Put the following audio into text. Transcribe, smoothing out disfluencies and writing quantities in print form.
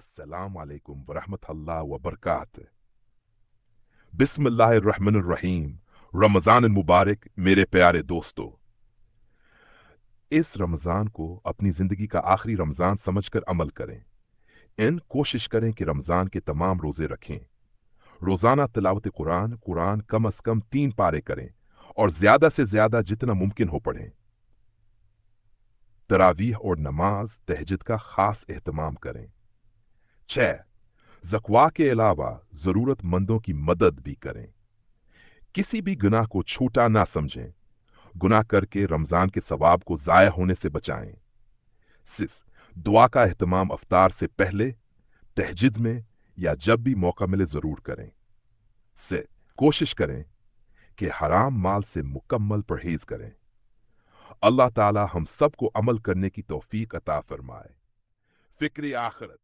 السلام علیکم ورحمۃ اللہ وبرکاتہ۔ بسم اللہ الرحمن الرحیم۔ رمضان المبارک میرے پیارے دوستو، اس رمضان کو اپنی زندگی کا آخری رمضان سمجھ کر عمل کریں۔ کوشش کریں کہ رمضان کے تمام روزے رکھیں۔ روزانہ تلاوت قرآن کم از کم 3 پارے کریں اور زیادہ سے زیادہ جتنا ممکن ہو پڑھیں۔ تراویح اور نماز تہجد کا خاص اہتمام کریں۔ 6 زکوٰۃ کے علاوہ ضرورت مندوں کی مدد بھی کریں۔ کسی بھی گناہ کو چھوٹا نہ سمجھیں۔ گناہ کر کے رمضان کے ثواب کو ضائع ہونے سے بچائیں۔ 6 دعا کا اہتمام افطار سے پہلے، تہجد میں یا جب بھی موقع ملے ضرور کریں۔ 7 کوشش کریں کہ حرام مال سے مکمل پرہیز کریں۔ اللہ تعالی ہم سب کو عمل کرنے کی توفیق عطا فرمائے۔ فکر آخرت